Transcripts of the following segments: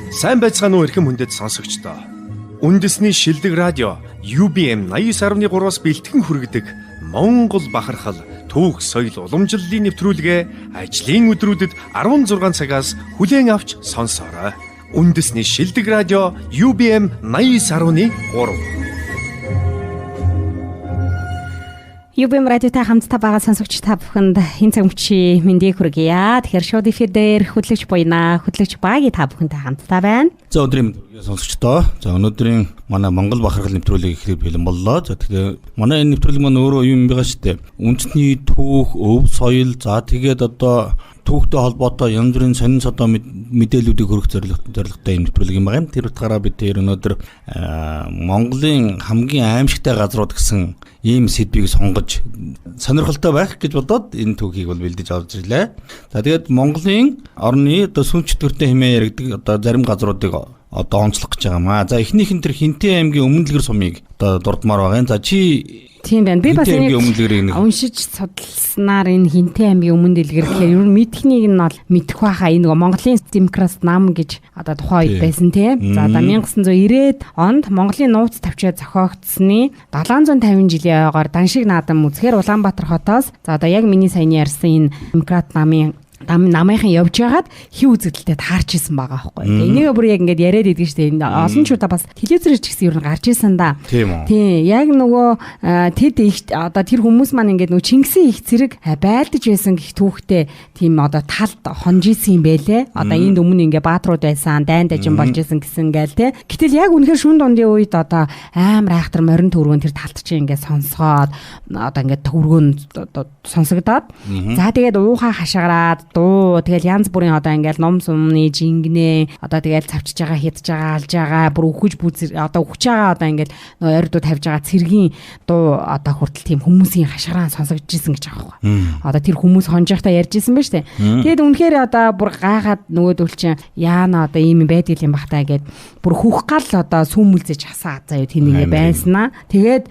Сайн байцгаана уу эрхэм хүндэт сонсогчдоо. Үндэсний шилдэг радио UBM 89.3-аас бэлтгэн хүргэдэг Монгол бахархал түүх соёл уламжлалын нэвтрүүлгээ ажлын өдрүүдэд 16 цагаас хүлээн авч сонсоорой. Үндэсний шилдэг радио UBM 89.3. UBM радиотай хамтдаа байгаа сонсогч та бүхэнд энэ цаг мөчийн мэндийг хүргье. Тэгэхээр шууд эфир дээр хөтлөгч буйна. Хөтлөгч багийн та бүхэнтэй хамтдаа байна. За өнөөдрийн сонсогчдоо. За өнөөдрийн манай Монгол бахархал нэвтрүүлгийг эхлэх бэлэн боллоо. За тэгэхээр манай энэ нэвтрүүлэг маань өөрөө юм байгаа шүү дээ. Үндэсний түүх, өв, соёл, за тэгээд одоо түүхтэй холбоотой янз бүрийн сонин содоо мэдээллүүдийг хөрөх зорилготой юм нэвтрүүлэг юм байна. Тэр утгаараа бид өнөөдөр Монголын хамгийн аимшигтай газрууд гэсэн ийм сэдвийг сонгож сонирхолтой байх гэж бодоод энэ түүхийг бол бэлдэж авч ирлээ. За тэгээд Монголын орны одоо сүм четвэртээ хэмээн яригддаг одоо зарим газруудыг одоо онцлох гэж байгаа маа. За эхнийх нь тэр Хинтээ аймгийн Өмнөдлгэр сумыг одоо дурдмаар байгаа. За чи тийм байна. Би бас уншиж судалснаар энэ Хинтээ аймгийн өмнө дэлгэр гэхээр ер нь мэдхнийг нь бол мэдэх байхаа энэ Монголын демократ нам гэж одоо тухайн үед байсан тийм. За одоо 1990-ад онд Монголын нууц тавчаа зохиогдсны 750 жилийн ойгоор Даншиг наадам үзэхээр Улаанбаатар хотоос за одоо яг миний саяны ярьсан энэ демократ намынхан явж байгаад хив үзэгдэлтэй таарч исэн байгаа байхгүй. Энийг бүр яг ингээд яриад идэг штэ. Олон ч удаа бас телевизээр ч гэсэн ер нь гарч исэн да. Тийм. Яг нөгөө тэд их одоо тэр хүмүүс маань ингээд нөгөө Чингисийн их зэрэг байлдаж байсан гэх түүхтэй тийм одоо талд хонжисэн юм байлээ. Одоо энд өмнө ингээд баатрууд байсан, дайн дажин болж исэн гэсэн гээл те. Гэтэл яг үнэхээр шүн дундын үед одоо амар айхтар морин төргөн тэр талд чинь ингээд сонсгоод одоо ингээд төргөн сонсогдоод за тэгээд уухаа хашаараад дуу тэгэл янз бүрийн одоо ингээл ном сумны жингнэ одоо тэгэл цавчж байгаа хидж байгаа алж байгаа бүр үхэж бүзэр одоо үхэж байгаа одоо ингээл ойрдуу тавьж байгаа цэргийн дуу одоо хүртэл тийм хүмүүсийн хашгираа сонсогдож исэн гэж байгаа байхгүй. Одоо тэр хүмүүс хонжихтаа ярьж исэн ба штэ. Тэгэд үнэхээр одоо бүр гайхаад нөгөөдөл чинь яана одоо ийм байдаг юм бахтаа гэд бүр хүүх гал одоо сүмүүлзэж хасаа заяа тийм ингэ байснаа. Тэгээд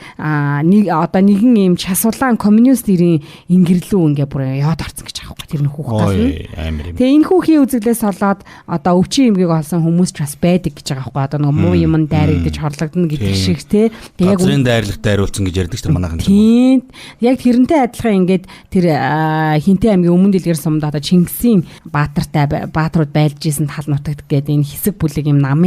нэг одоо нэгэн ийм часуулаан коммунист ирийн ингэрлүү ингээ бүр яваад орсон гэж байгаа байхгүй. Тэр нь хүүх гал. Тэгээ энэ хүүхийн үзэгдлээс болоод одоо өвчин эмгийг олсон хүмүүс ч бас байдаг гэж байгаа байхгүй. Одоо нөгөө муу юм дайрагдаж хорлогдно гэдэг шиг те. Тэгээ газрын дайрлагт дайруулсан гэж ярьдаг ч манайхан. Тийм. Яг тэрнтэй адилхан ингээд тэр Хинтээ аймгийн өмнө дэлгэр сумд одоо Чингисийн баатрууд байлж исэн тал нутагт гэдэг энэ хэсэг бүлэг юм нам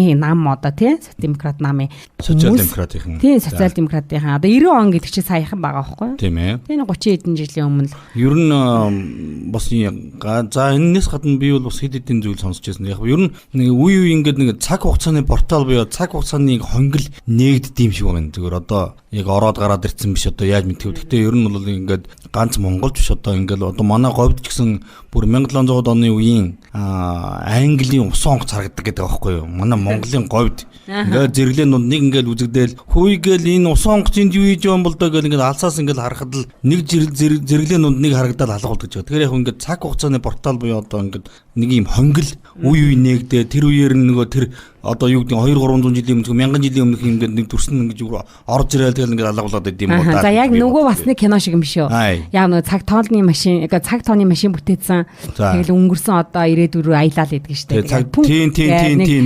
одоо те демократ намын социал-демократийн. Тийм социал-демократийн. Одоо 90 он гэдэг чинь саяхан байгаа байхгүй. Тийм ээ. Тийм 30 хэдэн жилийн өмнө. Ер нь бас за энэс гадна би бол бас хэд хэдэн зүйл сонсч байсан. Яг ер нь нэг үе ингээд нэг цаг хугацааны портал буюу цаг хугацааны хонгил нээгддэм шиг байна. Зүгээр одоо яг ороод гараад ирсэн биш одоо яаж мэдв. Гэхдээ ер нь бол ингээд ганц монголч биш одоо ингээд одоо манай говьд ч гэсэн бүр 1700 оны үеийн Английн ус онгоц харагддаг гэдэг аахгүй юу. Манай Монголын говьд ингээд зэрэглэн дунд нэг ингээд үзэгдээл хүйгээл энэ ус онгоц энд юу хийж байгаа юм бол доо гэл ингээд алсаас ингээд харахад л нэг зэрэглэн дунд нэг харагдаад алгуулдаг гэж. Тэгэхээр яг ингээд цаг хугацааны портал буюу одоо ингээд нэг юм хонгил үе нээгдээ тэр үеэр нөгөө тэр одоо юу гэдэг 2-300 жилийн өмнө 1000 жилийн өмнөх ингээд нэг төрсөн ингэж орж ирэл тэгэл ингээд алгуулад байд юм уу та. За яг нөгөө бас нэг кино шиг юм шүү. Яг нөгөө цаг тооны машин бүтээсэн тэгэл өнгөрсөн одоо ирээдүг рүү аялал гэдэг штеп. Тийм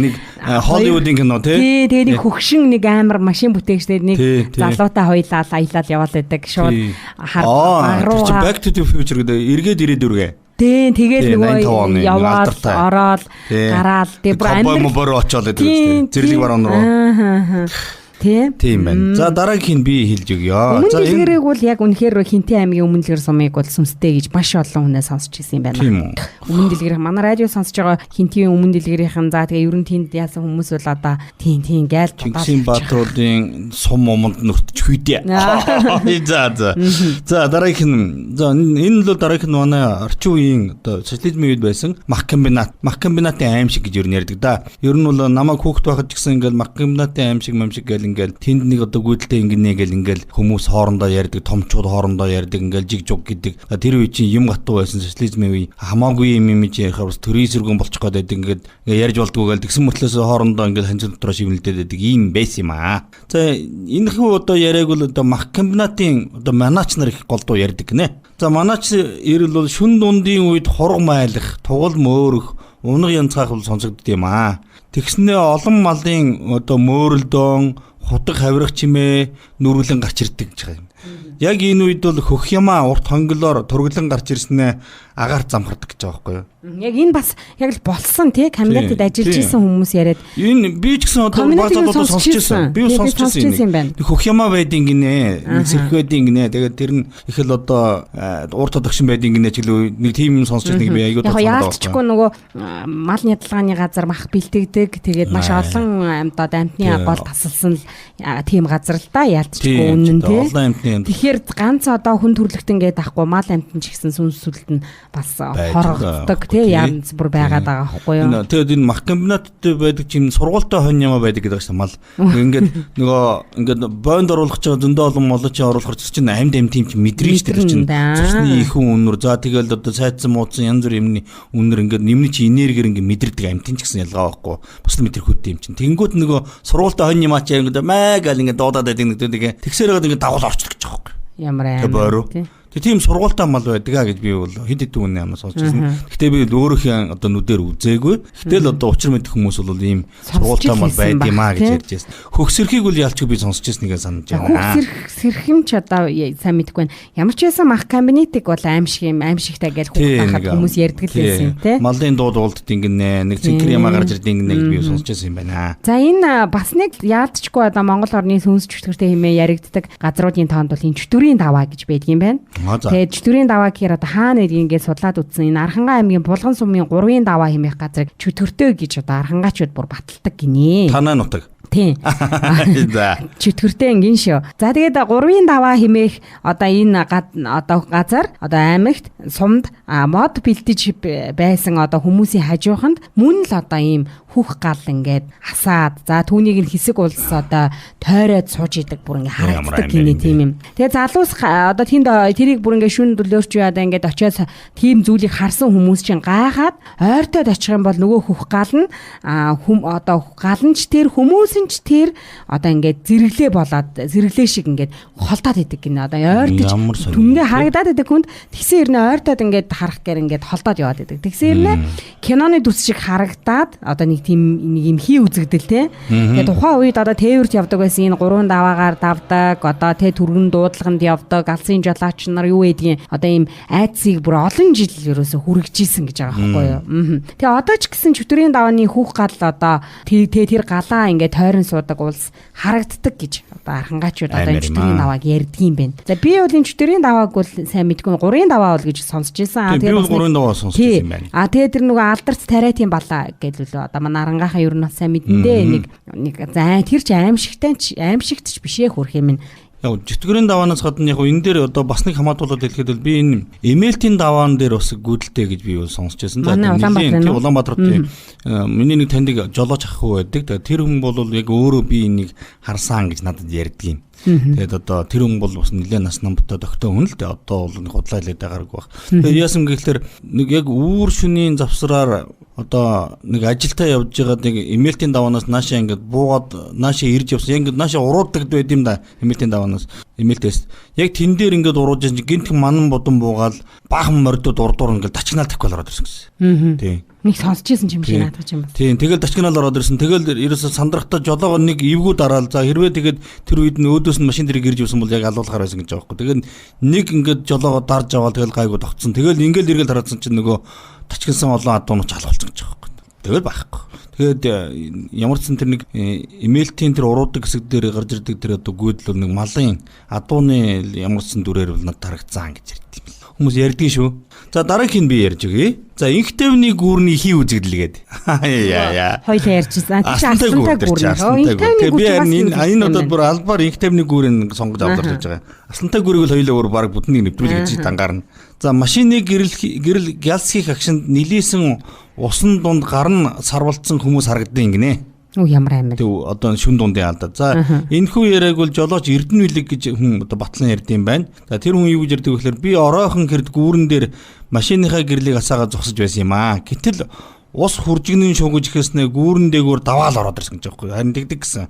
нэг Холливуудын кино тий. Тэгээ нэг хөгшин нэг амар машин бүтээгчтэй нэг залуутай хоёлаа аялал яваал байдаг шууд хараа. Back to the Future гэдэг эргээд ирээдүргээ. Тэгээд нөгөө яваад ороод гараал тэг бүр амир мобор очоод байдаг шүү дээ. Зэрлэг баруун руу. Тийм байна. За дараагийн би хэлж өгье. За энэ бол яг үнэхээр Хинтээ аймгийн өмнө дэлгэр сумыг бол сүмстэй гэж маш олон хүнээ сонсч ирсэн юм байна. Өмнө дэлгэр манай радио сонсож байгаа Хинтээ өмнө дэлгэрийнхэн за тэгээ ер нь тэнд яасан хүмүүс бол одоо тийм гайл Чингисийн баатруудын сум уманд нүртч хүйдээ. За дараагийн энэ л дараагийн манай орчин үеийн одоо социализмын үед байсан махкомбинатын аимшиг гэж ер нь ярьдаг да. Ер нь бол намайг хүүхэд байхад ч гэсэн ингээл махкомбинатын аимшиг гэл ингээл тэнд нэг одоо гүйдэлтэй ингээл хүмүүс хоорондоо ярьдаг, томчууд хоорондоо ярьдаг ингээл жиг жуг гэдэг. Тэр үе чинь юм гатуу байсан социализмын үе. Хамаагүй юм чи ярихаар бас төрийн сэргэн болчих гээд байдаг ингээд ярьж болдгоо гэл тэгсэн мөртлөөс хоорондоо ингээл ханцал дотроо шивнэлдээд байдаг ийм байсан юм аа. За энэ хүү одоо яриаг бол одоо махкомбинатын одоо манаач нар их голдуу ярьдаг гинэ. За манаач ирэл бол шүн дундын үед хург майлах, тугал мөөрөх, унаг янцгаах бол сонсогдд юм аа. Тэгснээ олон малын одоо мөөрөлдөөн, хутаг хавирах чимээ нүргэлэн гарч ирдэг гэж байгаа юм. Яг энэ үед бол хөх ямаа урт хонглоор турглан гарч ирснээр агаар замхардаг гэж байгаа байхгүй юу? Яг энэ бас яг л болсон тий камератад ажиллаж исэн хүмүүс яриад энэ би ч гэсэн одоо баазад сонсч ирсэн. Би сонсч ирсэн. Хөх ямаа байдин гинэ, нэг зэрэг байдин гинэ. Тэгээд тэр нь их л одоо урт одогшин байдин гинэ ч гэлөө нэг тийм юм сонсч ирсэн би аягүй тооцоо байна. Яалтчгүй нөгөө мал ядалгааны газар мах бэлтгэдэг. Тэгээд маш олон одоо амтны гол тасалсан тийм газар л да яалтчгүй үнэн тий. Тэгэхээр ганц одоо хүн төрлөختөн гээд ахгүй мал амтэн ч гэсэн сүнс сүлд нь бас хорогддог тий янз бүр байгаад байгаа байхгүй юу. Тэгээд энэ мах комбинатд байдаг чинь сургуультай хонь ямаа байдаг гэдэг чинь мал. Ингээд ингээд бойнд оруулах чинь зөндөө олон молооч оруулахар чинь амьд тийм чинь мэдрээ шүү дээ чинь. Цусны ихэнх үнэр за тэгэл одоо сайдсан муудсан янз бүр юмны үнэр ингээд нэмний чи энергиэр ингээд мэдэрдэг амьтын ч гэсэн ялгаа байхгүй. Бус мэдрэхүйтэй юм чинь. Тэнгүүд нөгөө сургуультай хонь ямаа чи ингээд маа гал ингээд дуудаад байдаг нэг тийм тэгсээрээд ингээд дагуул орчдөг гэж байгаа байхгүй. Ямар аим. Тийм сургуультай мал байдаг гэж би бол хэд хэдэн үнэ амнаас олж ирсэн. Гэхдээ би өөрийнхөө одоо нүдээр үзээгүй. Гэтэл одоо учир мэдэх хүмүүс бол ийм сургуультай мал байд юм аа гэж ярьж байсан. Хөгсөрхийг бол ялчгүй би сонсч ирснийгээ санаж байна. Хөгсөрхим ч одоо сайн мэдэхгүй байна. Ямар ч байсан мах комбинатик бол аимшигтай гэж хөхөхад хүмүүс ярьдаг л байсан тийм. Малын дууд уулдд ингэнэ, нэг цэнхэр ямаа гарч ирд ингэнэ гэж би сонсч ирсэн юм байна. За энэ бас нэг яалтчгүй одоо Монгол орны сүнс чөтгөртэй хэмээн яригддаг газруудын тоонд бол энэ чөтгөрийн даваа гэж байдаг юм байна. Тэгээд чөтгөрийн даваа гэхээр одоо хаана гэдгийг ингээд судлаад үзсэн. Энэ Архангай аймгийн Булган сумын 3-ын даваа хэмээх газрыг чөтгөртэй гэж одоо архангаачууд бүр баталдаг гинэ. Танай нутаг. Тийм. Чөтгөртэй ингэн шүү. За тэгээд 3-ын даваа хэмээх одоо энэ одоо газар одоо аймагт сумд мод бэлдэж байсан одоо хүмүүсийн хажууханд мөн л одоо ийм хүүх гал ингээд хасаад за түүнийг нь хэсэг улс одоо тойроод сууж идэг бүр ингээд харагддаг гинэ тийм юм. Тэгээ залуус одоо тэнд тэрийг бүр ингээд шүн дөлөөрч яада ингээд очиод тийм зүйлийг харсан хүмүүс чинь гайхаад ойртоод очих юм бол нөгөө хүүх гал нь одоо галанч тэр хүмүүсэнч тэр одоо ингээд зэрэглээ шиг ингээд холдоод идэг гинэ. Одоо ойртож түнгээ харагдаад идэг хүнд тэгсэн ирнэ ойртоод ингээд харах гээр ингээд холдоод яваад идэг. Тэгсэн ирнэ киноны дүс шиг харагдаад одоо нэг юм хий үзэгдэл те. Тэгээ тухайн үед одоо тээвэрт явдаг байсан энэ 3 даваагаар давдаг одоо тэ түргэн дуудлаганд явдаг алсын жолооч нар юу гэдгийг одоо ийм айдсыг бүр олон жил ерөөсө хүрэгжсэн гэж байгаа байхгүй юу. Тэгээ одоо ч гэсэн чөтгөрийн давааны хүүх гал одоо тэр галаа ингээд тойрон суудаг улс харагддаг гэж одоо архангаачууд одоо энэ чөтгөрийн давааг ярьдаг юм байна. За би бол энэ чөтгөрийн давааг бол сайн мэдгүй 3-ын даваа бол гэж сонсч байсан. Тэгээ би 3-ын даваа сонсч байсан юм байна. Тэгээ тэр нөгөө алдарц тариатын балаа гэдэл одоо Арангаахан ер нь сайн мэдэндээ нэг за тэр чи аимшигт ч бишээ хөрх юм. Яг чөтгөрийн даваанаас гадна яг энэ дээр одоо бас нэг хамаатуулаад хэлэхэд бол би энэ эмээлтийн даваан дээр бас гүйдэлтэй гэж би бол сонсч байсан. Улаанбаатар миний нэг таньдаг жолооч ах хүү байдаг. Тэр хүн бол яг өөрөө би энийг харсан гэж надад ярьдаг юм. Тэгээд одоо тэр хүн бол бас нэлээд нас намтай доктой хүн л дээ. Одоо бол нэг худлаа хэлээд байгаагүй баг. Тэгээд яасан гэхэлэр нэг яг үүр шөнийн завсраар одоо нэг ажилдаа явж байгаа нэг эмээлтийн даваанаас наашаа ингээд буугаад наашаа ирж явсан. Ингээд наашаа урууддаг байд юм да эмээлтийн даваанаас эмээлтээс. Яг тэн дээр ингээд урууж гинт манан бодон буугаал баахан мордод урдуур ингээд дачгнаал тавьхал ороод ирсэн гэсэн. Тийм. Нэг сонсч ирсэн юм шиг наадах юм байна. Тийм. Тэгэл дачгнаал ороод ирсэн. Тэгэл ерөөсө сандрахтаа жолоогоо нэг эвгүү дараал. За хэрвээ тэгээд тэр үед нь өөдөөс нь машин дээр ирж явсан бол яг алуулахаар байсан гэж байгаа байхгүй. Тэгээд нэг ингээд жолоогоо дарж аваад тэгэл гайгүй тогтсон. Тэгэл ингээл эргэл тараадсан чинь нөгөө тачгинсан олон адуунууд алуулсан гэж байгаа байхгүй. Тэгэл байхгүй. Тэгээд ямар ч сан тэр нэг эмээлтийн тэр уруудаг хэсэг дээр гарч ирдэг тэр одоо гүйдэл нэг малын адууны ямар ч сан дүрээр бол надад харагдсан гэж ярьд юм. Хүмүүс ярьдгийн шүү. За дараагийн би ярьж өгье. За инхтэвний гүүрний хий үзэгдэлгээд. Яа. Хоёлаа ярьжсэн. Аслантай гүүр. Би энэ одоо бүр албаар инхтэвний гүүрийг сонгож авдарч байгаа. Аслантай гүүрийг л хоёлаа өөр баг бүтнийг нэвтрүүлэх гэж дангаарна. За машины гэрэл гялсхийх агшинд нилээсэн усан дунд гар сарвалцсан хүмүүс харагдсан гинэ. Ямар аймаг. Тэг одоо шүн дундын алдаа. За энэхүү яриаг бол жолооч Эрдэнэлэг гэж хүн одоо батлан ярьд юм байна. За тэр хүн юу гэж ярьдаг вэ гэхээр би оройхон гэрд гүүрэн дээр машиныхаа гэрлийг асаагаад зогсож байсан юм аа. Гэтэл ус хуржигнын шугаж ихэснээ гүүрэн дээгүүр даваал ороод ирсэн гэж байгаа байхгүй. Харин тэгдэг гэсэн.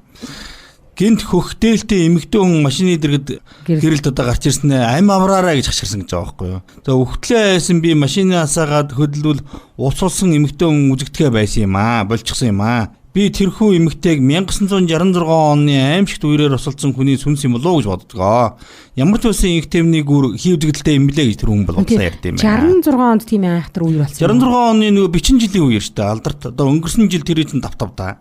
гинт хөхтээлтэй эмэгтэй хүн машины дэргэд гэрэлд одоо гарч ирсэн амь авраараа гэж хашгирсан гэж байгаа байхгүй юу. За өвхтлээ хайсан би машинаас гаад хөдөлвөл уусуулсан эмэгтэй хүн үзэгдэхэ байсан юм аа, болчихсон юм аа. Би тэрхүү эмэгтэйг 1966 оны аимшигт үерээр усалсан хүний сүнс юм болоо гэж боддгоо. Ямар ч байсан инхтэмний гүр хий үзэгдэлтэй юм блэ гэж тэр хүн бол бодлоо ярьд юм байна. 66 онд тийм айхтар үер болсон. 66 оны нөгөө бичин жилийн үеэр шүү дээ. Алдарт одоо өнгөрсөн жил тэр чинь тав да.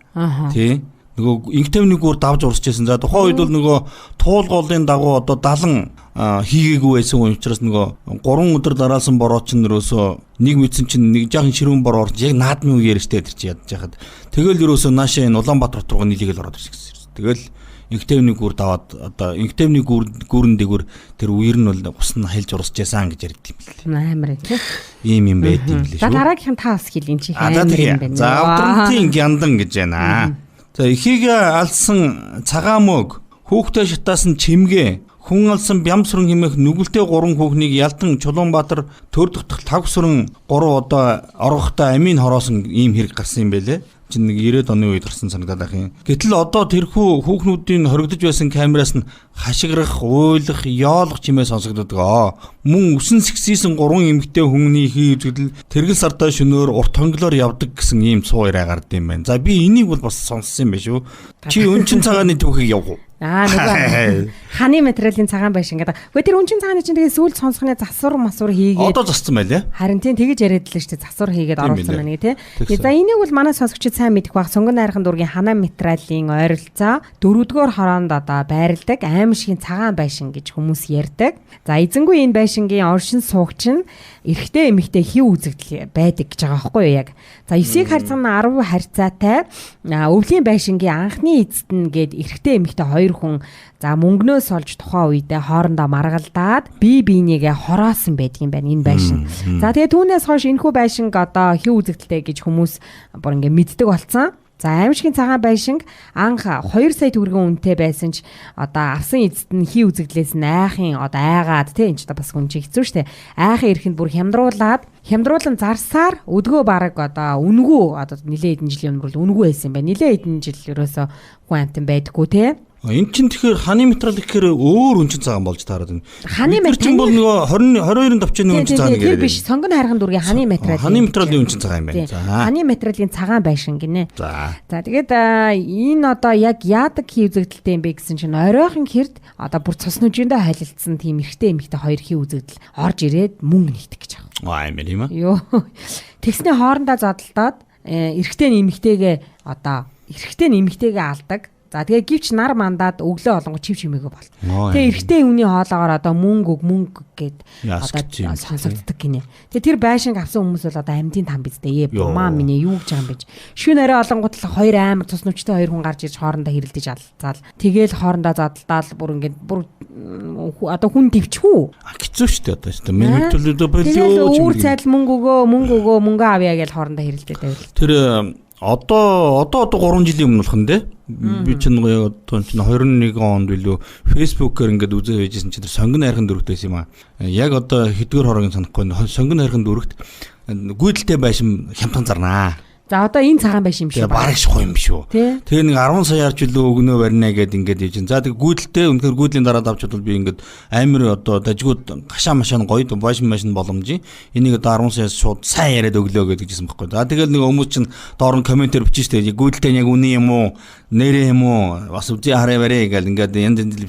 Тий. Нөгөө инхтэмний гүр давж урсчихсан. За тухайн үед бол нөгөө туулгуулын дагуу одоо 70 хийгээгүй байсан учраас нөгөө 3 өдөр дараалсан бороо ч нэрөөсөө нэг мэдсэн чинь нэг жаахан ширүүн бороо орж яг наадмын үеэр штэ тэр чи ядж хахад тэгэл ерөөсөө наашаа энэ Улаанбаатар руу нийлгээл ороод ирсэн гэсэн. Тэгэл инхтэмний гүр даваад одоо инхтэмний гүрэн дээгүр тэр үер нь бол ус нь хайлж урсж яасан гэж ярьд юм бэл. Амар тийм. Ийм юм байд юм лээ шүү. За дараагийнх нь таас хэлэн чи амар юм байна. За авдралтын гяндан гэж байна. За ихийгээ алсан цагаан мөг хүүхдээ шатаасан чимгээ хүн алсан бямсрын хэмээх нүгэлтэй 3 хүүхнийг Ялдан Чулуунбаатар төрдөгтөх 5 сүрэн 3 одоо оргохтой амийн хороосон ийм хэрэг гарсан юм байлээ. Чин нэг 90-ад оны үед гарсан санагдаад байх юм. Гэтэл одоо тэрхүү хүүхнүүдийн хоригдож байсан камераас нь хашгирах, уйлах, яолох чимээ сонсогддог. Мөн үсэн сэгсийсэн 3 эмэгтэй хүмүүний хий үзэгдэл тэргэл сардаа шөнөөр урт хонглоор явдаг гэсэн ийм цуу яриа гард юм байна. За би энийг бол бас сонссон юм байна шүү. Чи өнчин цагааны түүхийг явах уу? Нөгөө ханы материалын цагаан байшин гэдэг. Гэхдээ тэр өнчин цагааны чинь тэгээ сүүлд сонсохны засвар масвар хийгээд одоо зассан байлээ. Харин тийм тэгэж яриад л шүү дээ. Засвар хийгээд оруулсан байна гэ тий. За энийг бол манай сонсогчид сайн мэдэх баг. Сонгон найрхан дургийн хана материалын ойролцоо 4-р хороонд одоо байрладаг аимшигын цагаан байшин гэж хүмүүс ярьдаг. За эзэнгүй энэ байшингийн оршин суугч нь эрэгтэй эмэгтэй хий үзэгдэл байдаг гэж байгаа байхгүй юу яг. За 9-ийг харьцан 10 харьцаатай өвлийн байшингийн анхны эзэд нь гээд эрэгтэй эмэгтэй 2 хүн за мөнгнөөс олж тухайн үедээ хоорондоо маргалдаад бие биенийгээ хороосон байдгийн байна энэ байшин. За тэгээ түүнээс хойш энэхүү байшинг одоо хий үзэгдэлтэй гэж хүмүүс бүр ингээ мэддэг болсон. За аимшигын цагаан байшинг анх 2 сая төгрөгийн үнэтэй байсан ч одоо авсан эзэд нь хий үзэгдлээс нь айхын одоо айгаад тий энэ ч бас хүн чинь хэцүү шттэ. Айхын ирэхэнд бүр хямдруулан зарсаар өдгөө бараг одоо үнгүү одоо нилээ хэдэн жилийн өмнө бол үнгүү байсан юм байна. Нилээ хэдэн жил ерөөсө хүн амтан байдаггүй тий. Энд чинь тэгэхээр ханы материал гэхээр өөр үнчин цагаан болж таарад байна. Ханы материал бол нөгөө 22-ын давчны үнчин цагаан гэдэг. Тэр биш сонгон хайрхан дургийн ханы материал. Ханы материалын үнчин цагаан юм байна. За. Ханы материалын цагаан байшин гинэ. За тэгээд энэ одоо яг яадаг хий үзэгдэлтэй юм бэ гэсэн чинь оройхон хэрд одоо бүр цус нүжиндээ хайлтсан тийм эрэгтэй эмэгтэй 2 хий үзэгдэл орж ирээд мөнгө нийтэх гэж байгаа. Аа юм аа. Йоо. Тэгснээ хоорондоо зодолдоод эрэгтэй эмэгтэйгээ одоо эрэгтэй эмэгтэйгээ алдаг. За тэгээ гівч нар мандаад өглөө олонго чив чимээгүй бол. Тэгээ эрэгтэй хүний хоолоогоор одоо мөнгө гэд одоо сонсогддог гинэ. Тэгээ тэр байшинг авсан хүмүүс бол одоо амьдын там биздээ. Маа минь юу гэж байгаа юм бэ? Шүн орой олонгууд л 2 амар цус нүчтэй 2 хүн гарч ирж хоорондоо хэрэлдэж алцаал. Тэгээл хоорондоо задлаад бүр ингээд бүр одоо хүн төвчхүү. Хэцүү шүү дээ одоо шүү дээ. Миний төлөвлөлөө болио. Өөр цайдл мөнгө авъя гэж хоорондоо хэрэлдээд байвал. Тэр одоо 3 жилийн өмнө болох нь дээ. Би чинь одоо 21 онд билүү фэйсбүүкээр ингээд үзээ байжсэн чинь тэр сонгон хайрхан дөрөвтэйс юм аа. Яг одоо хэдгээр хороогийн санахгүй сонгон хайрхан дөрөвт гүйдэлтэй байшин хямдхан зарнаа. За одоо энэ цагаан байшин юм шүү. Бараг шух юм шүү. Тэгээ нэг 10 саяар ч үлээ өгнөө барина гэд ингээд хийж. За тэг гүйдэлтэй үнэхээр гүйдлийн дараа давч бол би ингээд амар одоо дажгууд гашаа машаан гоё байшин боломжийн энийг одоо 10 саяас шууд сайн яриад өглөө гэдэгжсэн байхгүй. За тэгэл нэг хүмүүс чинь доор нь комментээр бичиж штэ гүйдэлтэй яг үнэн юм уу нэрээ юм уу бас үзээ хараа барэ гэл ингээд янз янз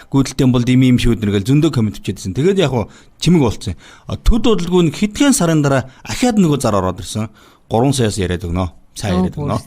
гүйдэлтэй бол дими юм шүү нэргээл зөндөө коммент бичээдсэн. Тэгээд яг хуу чимэг болцсон. Төд бодлгүй хэдхэн сарын дараа ахаад нөгөө зар ороод ирсэн. 3 саяас яриад өгнө. Сайн яриад өгнө.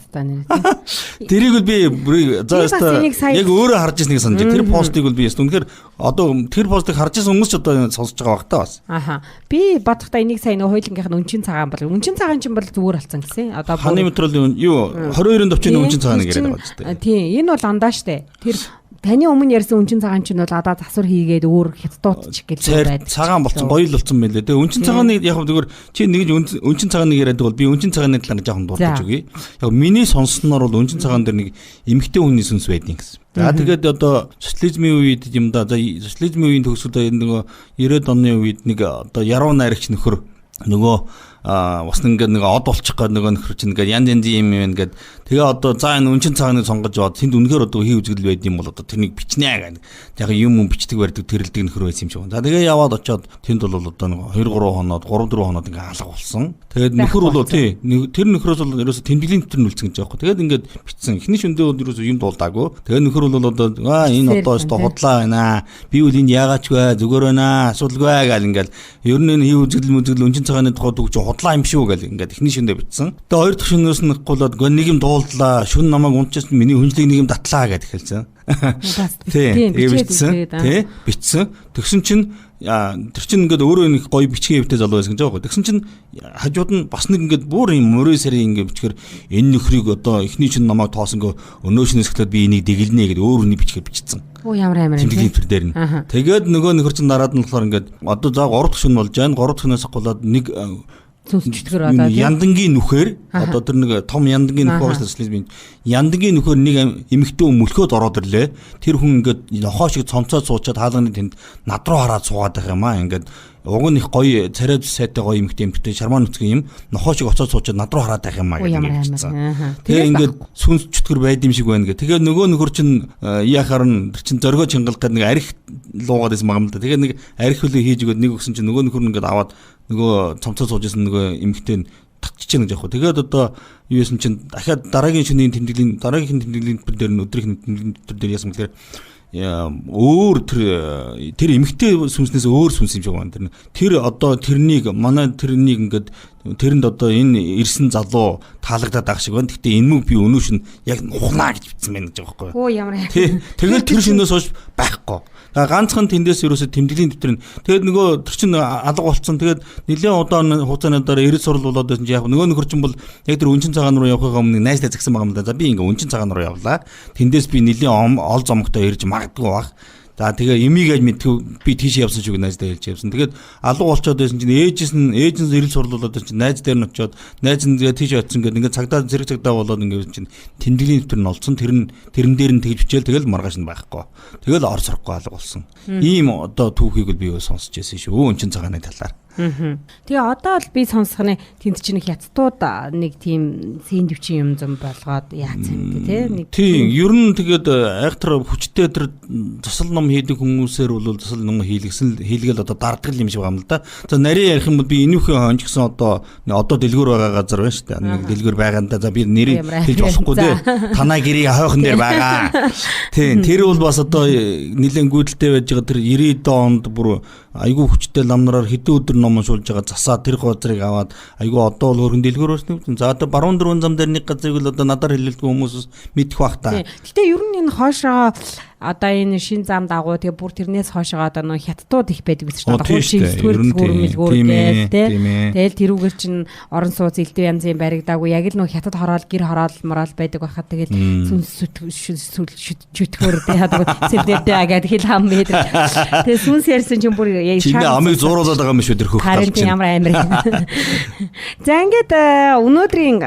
Тэрийг бол би заастаа яг өөрөө харж ирсэн нэг санаж. Тэр постыг бол би яст. Үнэхээр одоо тэр постыг харж ирсэн хүмүүс ч одоо сонсож байгаа баг та бас. Аха. Би бодохдоо энийг сайн нөө хойлонгийнх нь үнчин цагаан бол. Үнчин цагаан чинь бол зүгээр болсон гэсэн. Одоо ханы материалын юу 22-ын төвчний үнчин цагаан гэж яриад байгаа ч тийм. Тийм. Энэ бол андаа штэ. Тэр таны өмнө ярьсан үнчин цагаан чинь бол одоо засвар хийгээд өөр хятадуудч гэж байдаг. Цагаан болцсон, гоё л болцсон байлээ. Тэгээ үнчин цагааны яг зүгээр чи нэгж үнчин цагааны яриад бол би үнчин цагааны талаар жоохон дурдж өгье. Яг миний сонссноор бол үнчин цагаан дээр нэг эмэгтэй хүний сүнс байдیں۔ гэсэн. За тэгээд одоо социализмын үед юм да. За социализмын үеийн төгсгөл нөгөө 90-ад оны үед нэг одоо яруу найрагч нөхөр нөгөө бас ингээд нэг од болчих гээд нөгөө нөхөр чинь ингээд янз янзын юм ингээд тэгээ одоо за энэ үнчин цагааныг сонгож яваад тэнд үнэхээр одоо хий үзэгдэл байд юм бол одоо тэрнийг бичнэ гэдэг. Яг юм бичдэг барьдаг тэрэлдэг нөхөр байсан юм шиг байна. За тэгээ яваад очиод тэнд бол одоо нэг 2-3 хоноод 3-4 хоноод ингээд алга болсон. Тэгээд нөхөр бол тий тэр нөхрөөс бол ерөөсө тэмдэглэлийн төр нүлцэн гэж байгаа. Тэгээд ингээд бичсэн. Эхний шөндөө бол ерөөсө юм дуулдаагүй. Тэгээд нөхөр бол одоо энэ одоо өстө худлаа байна. Би үл энд яагаач вэ? Зүгээр байна. Асуудалгүй гал ингээд ер нь хий үзэгдэл үнчин цагааны тухай дүүж худлаа юм шүү гэл ингээд эхний шөндөө бичсэн. Тэгээд хоёр дахь шөнөөс нь голоод нэг юм дуулдлаа. Шүн намайг унчсан миний хүнжлийг нэг юм татлаа гэж хэлсэн. Тийм бичсэн. Тий бичсэн. Тэгсэн чинь тэр чинь ингээд өөрөө нэг гоё бичгийн хэвтэй залуу байсан гэж байгаа. Тэгсэн чинь хажууд нь бас нэг ингээд бүр юм мөрөө сарын ингээд бичгээр энэ нөхрийг одоо эхний чинь намайг тоосонго өнөөшнөөс эхлээд би энийг дэглэнэ гэдэг өөр үний бичгээр бичсэн. Оо ямар амар юм. Тэмдэглэлийн төр дээр нь. Тэгээд нөгөө нөхөр чинь дараад нь болохоор ингээд одоо за 3 дахь шөнө болж байна. 3 дахь шөнөөс ахуулаад нэг зүсчтгэр одоо яндангийн нүхээр одоо тэр нэг том яндангийн нөхөр социализм яндангийн нүхээр нэг эмэгтэй хүн мөлхөөд ороод ирлээ. Тэр хүн ингээд нохоо шиг цомцоод суучаад хаалганы тэнд над руу хараад суугаад байх юм аа. Ингээд уг нь их гоё царай сайтай гоё эмэгтэй шармаа нүцгэн юм нохоо шиг оцоод суучаад над руу хараад байх юм аа гэж хэлсэн. Тэгээ ингээд сүнс чөтгөр байд юм шиг байна гэх. Тэгээ нөгөө нөхөр чинь яахаар нь тэр чинь зоргоо чингалах гэдэг нэг арих луугаад байсан юм да. Тэгээ нэг арих хөлөө хийж өгөөд нэг өгсөн чинь нөгөө нөхөр нь ингээд аваад нөгөө цомцоо сууж байсан нөгөө эмэгтэй нь татчих гэж яах вэ. Тэгээд одоо юу яасан чинь дахиад дараагийн шөнийн дараагийн тэмдэглэлийн дээр нь өдрийн тэмдэглэлийн дээр яасан гэхээр өөр тэр эмэгтэй сүнснээс өөр сүнс юм шиг байна. Тэр одоо тэрнийг манай тэрнийг ингээд тэрэнд одоо энэ ирсэн залуу таалагдаад байх шиг байна. Гэхдээ энэ мөг би өнөөш нь яг ухнаа гэж бичсэн байна гэж байгаа байхгүй юу. Оо ямар яа. Тэгэл тэр шөнөөс хойш байхгүй. Ганцхан тэндээс ерөөсө тэмдэглэлийн дэвтэр нь тэгээд нөгөө тэр чинь алга болцсон. Тэгээд нэлээд удаан хугацааны дараа эрэл сурал болоод байсан чинь яг нөгөө нөхөр чинь бол яг тэр үнчин цагаан руу явахын өмнө найзтай загсан байгаа юм да. За би ингээ үнчин цагаан руу явлаа. Тэндээс би нэлээд ол зомогтой ирж магадгүй баг. За тэгээ эмигээд мэдгүй би тийш явсан шүү найзтай хэлж явсан. Тэгээд алга болцоод байсан чинь ээжээс эрэл сурлуулаад байсан чинь найз дээр нь очиод найз нь тийш очсон гэдэг ингээд цагдаа зэрэг цагдаа болоод ингээд чинь тэмдэглэлийн дэвтэр нь олцсон. Тэрэн дээр нь тэгж бичээл тэгэл маргааш нь байхгүй. Тэгэл ор сорохгүй алга болсон. Ийм одоо түүхийг би сонсч байсан шүү. Үнчин цагааны талаар. Тэгээ одоо л би сонсохны тэнд чинь хятадууд нэг тийм сэндвчийн юм зам болгоод яацсан тий нэг тийм ер нь тэгээд айхтар хүчтэй тэр тусал ном хийдэг хүмүүсээр бол тусал ном хийлгээл одоо дарддаг юм шиг байна л да. За нарийн ярих юм бол би энүүхэн хон ч гэсэн одоо дэлгүүр байгаа газар байна шүү дээ. Нэг дэлгүүр байгаанда за би нэрийг хэлж болохгүй тий. Танай гэрийг хойхон дээр байгаа. Тийм тэр бол бас одоо нэлээд гүйдэлтэй байж байгаа тэр 90-д онд бүр айгүй хүчтэй ламнараар хэдэн өдөр ном уншуулж байгаа засаа тэр газрыг аваад айгүй одоо бол хөргөн дэлгүүр өснө. За одоо баруун дөрвөн зам дээр нэг газрыг л одоо надаар хэлэлдэг хүмүүс мэдэх бах та. Гэтэ ер нь энэ хоошоо одоо энэ шин зам дагуу тэгээ бүр тэрнээс хоошоо одоо нөө хятадууд их байдаг биш үү? Одоо хуршигсгүүр тэгэл тэрүүгээр чинь орон сууц элдв янзын баригдаагүй яг л нөө хятад хороол гэр хороол морол байдаг байхад тэгэл сүнс чөтгөр тэгээ сэлдэртэй агаад хэл хам байдаг. Тэгээ сүнс ярьсан чинь бүр чиний амыг зууруулаад байгаа юм шүү тэр хөөх талч. Ямар амар. За ингээд өнөөдрийн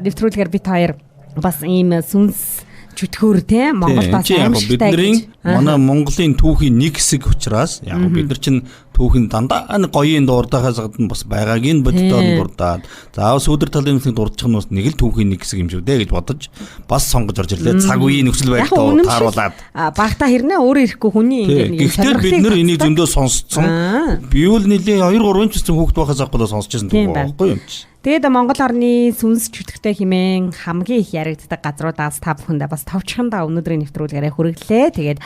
нэвтрүүлгээр бит хоёр бас ийм сүнс чөтгөр те Монголд бас аимшигтай гэж манай Монголын түүхийн нэг хэсэг учраас яг бид нар чинь түүхийн дандаа гоёын дурдахаас гадна бас байгаагийн боддоор дурдаад заавал сүүдэр талын хэсэг дурдчих нь бас нэг л түүхийн нэг хэсэг юм шүү дээ гэж бодож бас сонгож орж ирлээ. Цаг үеийн нөхцөл байдал тааруулаад багтаа хэрнээ өөрөө ирэхгүй хүний ингээд гэхдээ бид нар энийг зөндөө сонсцсон. Бивэл нилийн 2-3 инч гэсэн хүүхд байхаас ахгүйдээ сонсчихсан түүх байхгүй юм чи. Тэгээд Монгол орны сүнс чөтгөртэй хэмээн хамгийн их яригддаг газруудаас та бүхэндээ бас товчхондоо өнөөдрийн нэвтрүүлгээрээ хүргэлээ. Тэгээд